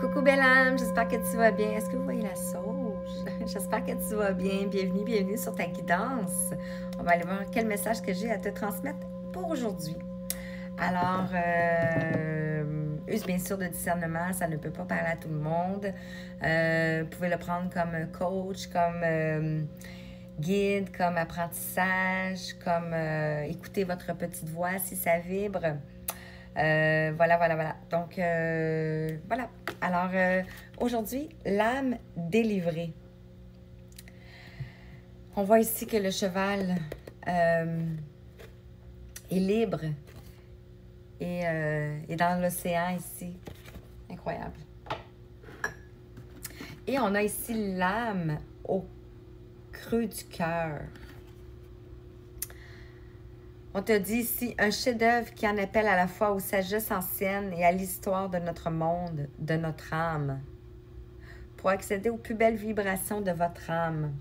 Coucou belle âme, j'espère que tu vas bien. Est-ce que vous voyez la sauge? J'espère que tu vas bien. Bienvenue sur ta guidance. On va aller voir quel message que j'ai à te transmettre pour aujourd'hui. Alors, use bien sûr de discernement, ça ne peut pas parler à tout le monde. Vous pouvez le prendre comme coach, comme guide, comme apprentissage, comme écouter votre petite voix si ça vibre. Voilà. Donc, voilà. Alors, aujourd'hui, l'âme délivrée. On voit ici que le cheval est libre et est dans l'océan ici. Incroyable. Et on a ici l'âme au creux du cœur. On te dit ici un chef-d'œuvre qui en appelle à la fois aux sagesses anciennes et à l'histoire de notre monde, de notre âme, pour accéder aux plus belles vibrations de votre âme.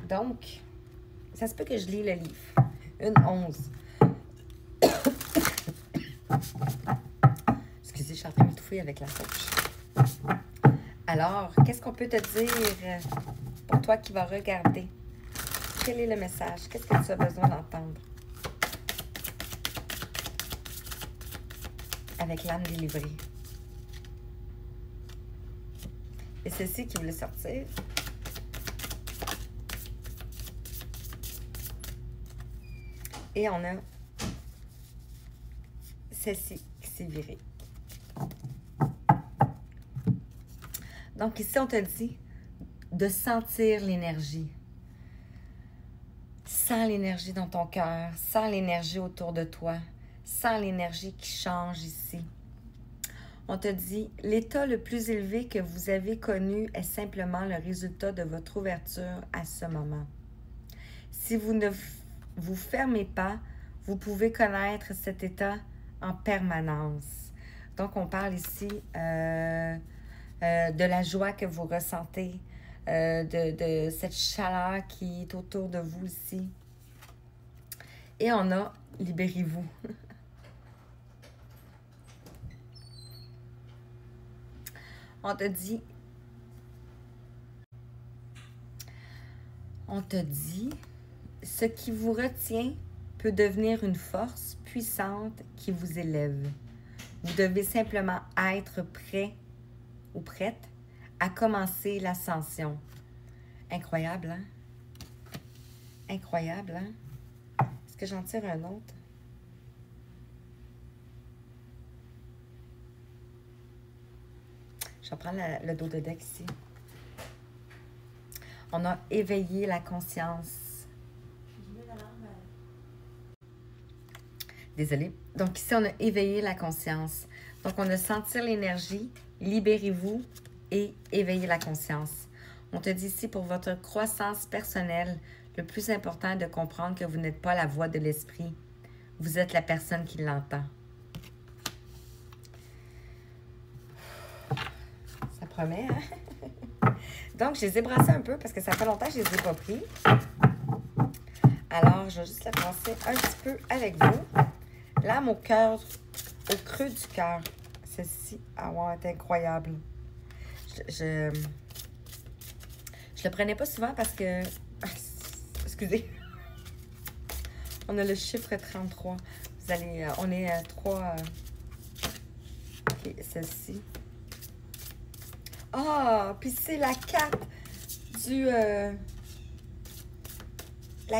Donc, ça se peut que je lis le livre. Une 11. Excusez, je suis en train de m'étouffer avec la sauce. Alors, qu'est-ce qu'on peut te dire pour toi qui vas regarder? Quel est le message? Qu'est-ce que tu as besoin d'entendre? Avec l'âme délivrée. Et ceci qui voulait sortir. Et on a ceci qui s'est viré. Donc ici, on te dit de sentir l'énergie. Sens l'énergie dans ton cœur, sens l'énergie autour de toi, sens l'énergie qui change ici. On te dit, l'état le plus élevé que vous avez connu est simplement le résultat de votre ouverture à ce moment. Si vous ne vous fermez pas, vous pouvez connaître cet état en permanence. Donc, on parle ici de la joie que vous ressentez, de cette chaleur qui est autour de vous ici. Et on a « Libérez-vous ». On te dit, ce qui vous retient peut devenir une force puissante qui vous élève. Vous devez simplement être prêt ou prête à commencer l'ascension. Incroyable, hein? Incroyable, hein? Est-ce que j'en tire un autre? Je vais prendre le dos de deck ici. On a éveillé la conscience. Désolée. Donc ici, on a éveillé la conscience. Donc, on a sentir l'énergie, libérez-vous et éveillez la conscience. On te dit ici, pour votre croissance personnelle, le plus important est de comprendre que vous n'êtes pas la voix de l'esprit. Vous êtes la personne qui l'entend. Ça promet, hein? Donc, je les ai brassés un peu parce que ça fait longtemps que je ne les ai pas pris. Alors, je vais juste les brasser un petit peu avec vous. L'âme au cœur, au creux du cœur. Celle-ci, ah ouais, c'est incroyable. Je le prenais pas souvent parce que... excusez. On a le chiffre 33. Vous allez... on est à 3... OK, celle-ci. Ah, puis c'est la carte du... la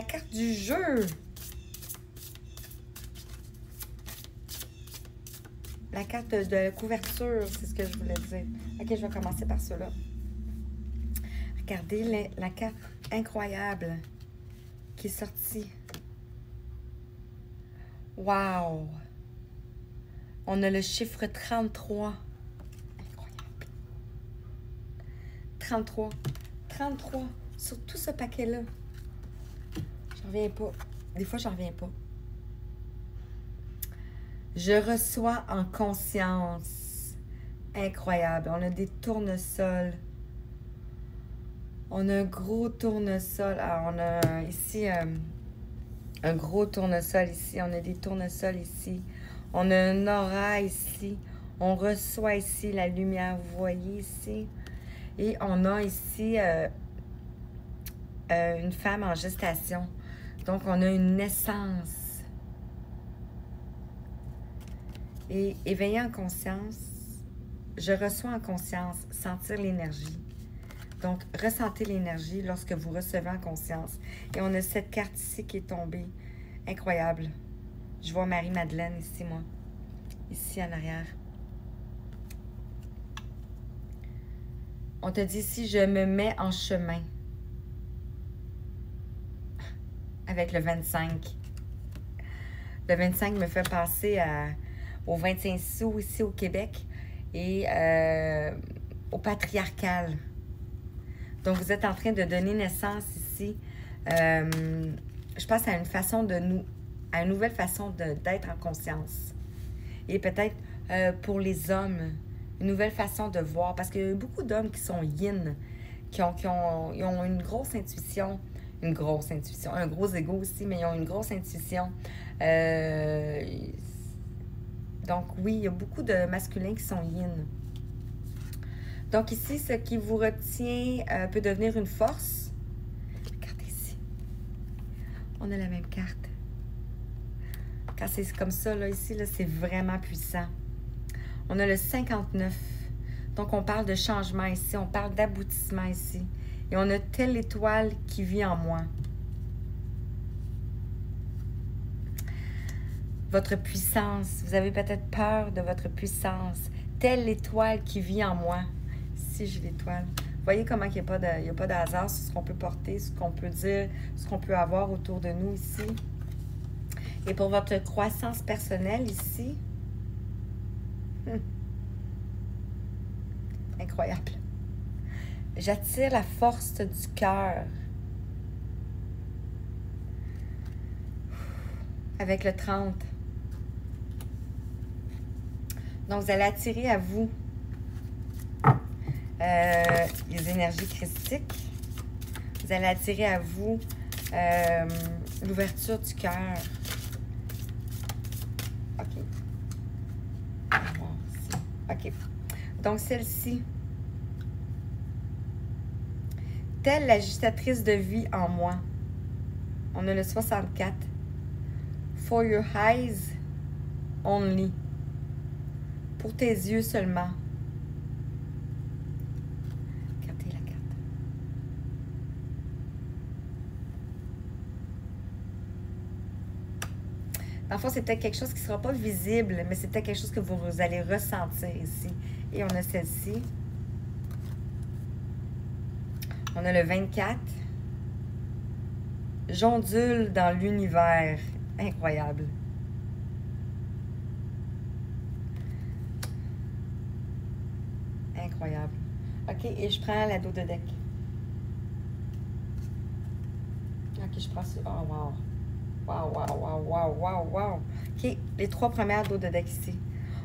carte du jeu. La carte de couverture, c'est ce que je voulais dire. OK, je vais commencer par cela. Regardez la carte incroyable qui est sortie. Wow! On a le chiffre 33. Incroyable. 33. 33 sur tout ce paquet-là. J'en reviens pas. Des fois, j'en reviens pas. Je reçois en conscience. Incroyable. On a des tournesols. On a un gros tournesol. Alors, on a ici un gros tournesol ici. On a des tournesols ici. On a un aura ici. On reçoit ici la lumière, vous voyez ici. Et on a ici une femme en gestation. Donc, on a une naissance. Et éveiller en conscience, je reçois en conscience, sentir l'énergie. Donc, ressentez l'énergie lorsque vous recevez en conscience. Et on a cette carte ici qui est tombée. Incroyable. Je vois Marie-Madeleine ici, moi. Ici, en arrière. On te dit ici, je me mets en chemin. Avec le 25. Le 25 me fait penser au 25 sous ici au Québec et au patriarcal. Donc, vous êtes en train de donner naissance ici. Je pense à une façon à une nouvelle façon d'être en conscience. Et peut-être pour les hommes, une nouvelle façon de voir. Parce qu'il y a beaucoup d'hommes qui sont yin, ils ont une grosse intuition. Une grosse intuition. Un gros ego aussi, mais ils ont une grosse intuition. Donc, oui, il y a beaucoup de masculins qui sont yin. Donc, ici, ce qui vous retient peut devenir une force. Regardez ici. On a la même carte. Quand c'est comme ça, là, ici, là, c'est vraiment puissant. On a le 59. Donc, on parle de changement ici. On parle d'aboutissement ici. Et on a telle étoile qui vit en moi. Votre puissance. Vous avez peut-être peur de votre puissance. Telle étoile qui vit en moi. Ici, j'ai l'étoile. Vous voyez comment il n'y a pas de hasard sur ce qu'on peut porter, ce qu'on peut dire, ce qu'on peut avoir autour de nous ici. Et pour votre croissance personnelle ici, incroyable. J'attire la force du cœur. Avec le 30. Donc, vous allez attirer à vous les énergies christiques. Vous allez attirer à vous l'ouverture du cœur. OK. OK. Donc, celle-ci. Telle l'agitatrice de vie en moi. On a le 64. For your eyes only. Pour tes yeux seulement. Regardez la carte. Dans le fond, c'est peut-être quelque chose qui ne sera pas visible, mais c'est peut-être quelque chose que vous allez ressentir ici. Et on a celle-ci. On a le 24. J'ondule dans l'univers. Incroyable. Incroyable. OK, et je prends la dos de deck. OK, je prends ça. Oh, wow. Wow, wow, wow, wow, wow, wow. OK, les 3 premières dos de deck ici.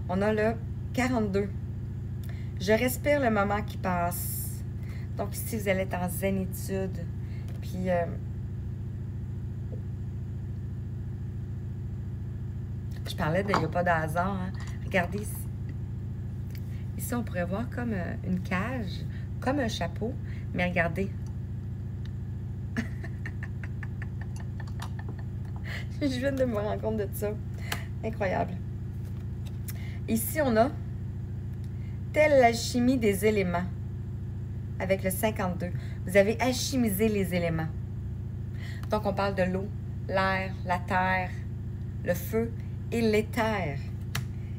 On a le 42. Je respire le moment qui passe. Donc ici, vous allez être en zénitude. Puis, je parlais de il n'y a pas de hasard. Hein? Regardez ici. Ici, on pourrait voir comme une cage, comme un chapeau. Mais regardez. Je viens de me rendre compte de ça. Incroyable. Ici, on a telle l'alchimie des éléments. Avec le 52. Vous avez alchimisé les éléments. Donc, on parle de l'eau, l'air, la terre, le feu et l'éther.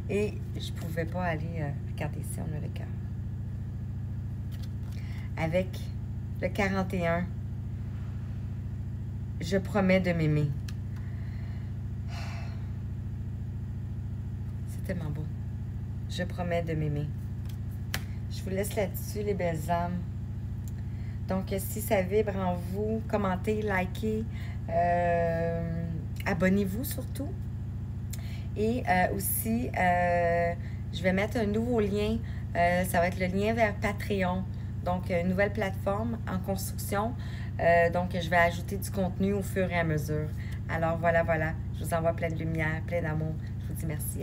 Et je ne pouvais pas aller... regardez ici, on a le cœur. Avec le 41, je promets de m'aimer. C'est tellement beau. Je promets de m'aimer. Je vous laisse là-dessus, les belles âmes. Donc, si ça vibre en vous, commentez, likez, abonnez-vous surtout. Et aussi, je vais mettre un nouveau lien. Ça va être le lien vers Patreon. Donc, une nouvelle plateforme en construction. Donc, je vais ajouter du contenu au fur et à mesure. Alors, voilà. Je vous envoie plein de lumière, plein d'amour. Je vous dis merci.